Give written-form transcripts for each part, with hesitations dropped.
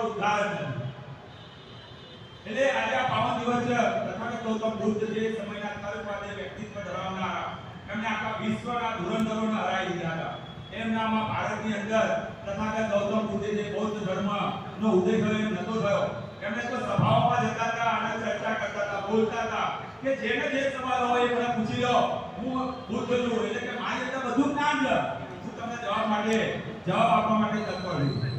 તમારો ઉદ્ધાર જ નથી. એટલે આજે આ પાવન દિવસ છે. તથાગત ગૌતમ બુદ્ધ જે સમયના તર્કવાદી વ્યક્તિત્વ ધરાવનારા, એમને આખા વિશ્વના ધુરંધરોને હરાવી દીધા હતા. એમનામાં ભારતની અંદર તથાગત ગૌતમ બુદ્ધે જે બૌદ્ધ ધર્મનો ઉદય થયો એમ નતો થયો. એમને તો સભાઓમાં જતા હતા અને ચર્ચા કરતા હતા, બોલતા હતા કે જેને જે સવાલ હોય એ મને પૂછી લો, હું બુદ્ધ છું, એટલે કે મારી અંદર બધું જ્ઞાન છે, હું તમને જવાબ આપવા માટે તત્પર છું.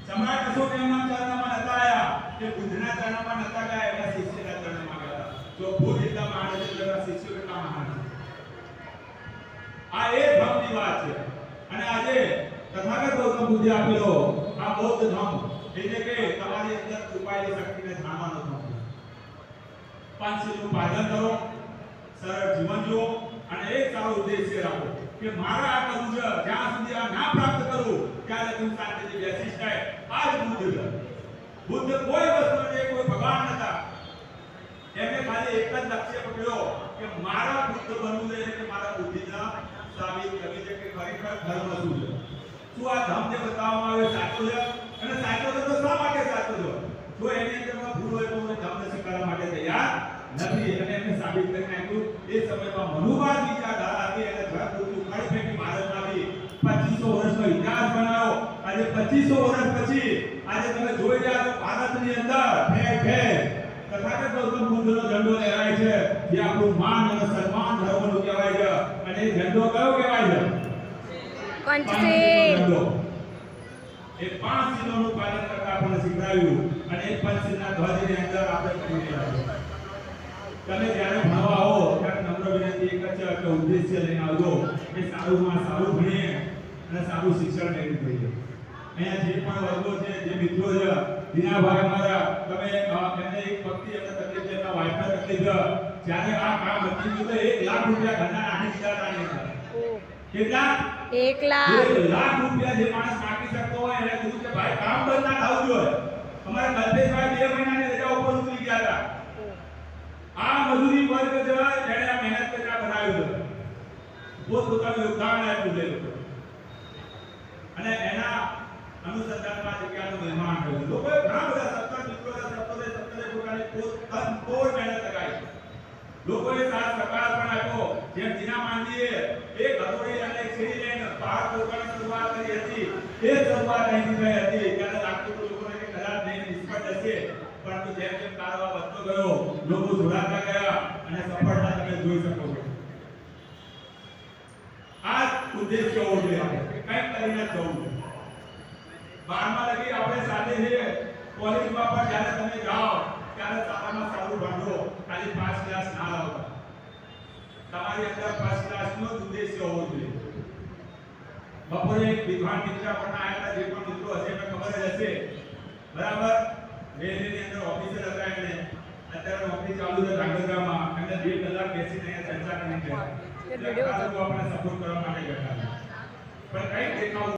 સમ્રાટ અશોક એમના ચરણમાં નતા આવ્યા કે બુદ્ધના ચરણમાં નતા ગયા, એમના શિષ્યના ચરણમાં ગયા હતા. જો બુદ્ધ એટલા મહાન છે તો એમના શિષ્યો એટલા મહાન છે. આ એ ધર્મની વાત છે. અને આજે તથાગત ગૌતમ બુદ્ધે આપેલો આ બૌદ્ધ ધર્મ એટલે કે તમારી અંદર છુપાયેલી શક્તિને જાણવાનો ધર્મ. પંચશીલનું પાલન કરો, સરળ જીવન જીવો અને એક સારો ઉદ્દેશ્ય રાખો કે મારા આ કરવું છે, જ્યાં સુધી આ ના પ્રાપ્ત કરું ત્યારે હું શાંતિથી બેસી જાય. આ જ બુદ્ધ છે. બુદ્ધ કોઈ વસ્તુ નથી, કોઈ ભગવાન નતા. એમને ખાલી એક જ લક્ષ્ય પકડ્યો કે મારા બુદ્ધ બનવું છે, એટલે મારા બુદ્ધિના સાબિત કરવી છે કે ખરેખર ધર્મ શું છે, શું આ ધર્મ જે બતાવવામાં આવ્યો સાચો છે, અને સાચો છે તો શા માટે સાચો છે. જો એની અંદરમાં ભૂલ હોય તો ધર્મને સ્વીકારવા માટે તૈયાર નથી. અને એમને સાબિત કરી નાખ્યું. એ સમયમાં મનુવાદ વિચારધારા હતી અને ધર્મ બુદ્ધ ઉખાડી ફેંકી ભારતમાંથી 2500 વર્ષનો ઇતિહાસ બનાવ્યો. આજે 2500 વર્ષ પછી આજે તમે જોઈ રહ્યા છો ભારતની અંદર ઠેર ઠેર તથાગત ગૌતમ બુદ્ધનો ઝંડો લહેરાય છે, જે આપણું માન અને સન્માન ધર્મનું કહેવાય છે. અને એ ઝંડો કયો કહેવાય છે? પંચશીલ. એ પાંચ શીલોનું પાલન કરતા આપણને શીખવાડ્યું. અને એ પંચશીલના ધ્વજની અંદર આપણે કરી રહ્યા છીએ. તમે જ્યારે ભણવા આવો ત્યારે નમ્ર વિનંતી એક જ છે કે ઉદ્દેશ્ય લઈને આવજો કે સારું ભણીએ અને સારું શિક્ષણ મેળવી જોઈએ. અહીંયા જે પણ વર્ગો છે, જે મિત્રો છે, દીનાભાઈ મારા, તમે એમને એક ભક્તિ એમને તકલીફ છે, એમના વાઈફને તકલીફ છે, જ્યારે આ કામ હતી તો 1 લાખ રૂપિયા ઘરના નાખી દીધા હતા એની અંદર. કેટલા? 1 લાખ. 1 લાખ રૂપિયા જે માણસ નાખી શકતો હોય એને કીધું કે ભાઈ કામ બંધ ના થવું જોઈએ. અમારા કલ્પેશભાઈ 2 મહિનાની રજા ઉપર ઉતરી ગયા હતા. આ મજૂરી વર્ગ છે, જેણે આ મહેનત કરીને બનાવ્યું છે, પોતપોતાનું યોગદાન આપ્યું છે. અને એના અનુસંધાનમાં જગ્યાનું નિર્માણ કર્યું. લોકોએ ઘણા બધા 17 પોતાની તનતોડ મહેનત લગાવી. લોકોએ સાથ સહકાર પણ આપ્યો. જેમ જીના માંડીએ એક હથોડી અને એક સીડી લઈને પહાડ તોડવાની શરૂઆત કરી હતી. એ શરૂઆત અહીંથી થઈ હતી. ત્યારે લાગતું હતું લોકોને કે કદાચ નહીં નિષ્ફળ જશે, પરંતુ જેમ જેમ કારવા વધતો ગયો, લોકો જોડાતા ગયા અને સફળતા તમે જોઈ શકો છો. આ ઉદ્દેશ્ય હોવો જોઈએ આપણે કંઈક કરીને જવું છે. 12મા લગી આપણે સાથે છે. કોલેજમાં પણ જ્યારે તમે જાઓ ત્યારે સારામાં સારું ભણજો, ખાલી 5 ક્લાસ ના લાવતા. તમારી અંદર 5 ક્લાસનો જ ઉદ્દેશ્ય હોવો જોઈએ. બપોરે એક વિદ્વાન મિત્ર પણ આવ્યા હતા, જે પણ મિત્રો હશે એમને ખબર જ હશે, બરાબર? રેલવેની અંદર ઓફિસર હતા. એમને અત્યારે નોકરી ચાલુ છે ધાંગધ્રામાં. એમને 2 કલાક બેસીને ચર્ચા કરી છે. આપણે સપોર્ટ કરવા માટે બેઠા પણ કઈ દેખાવ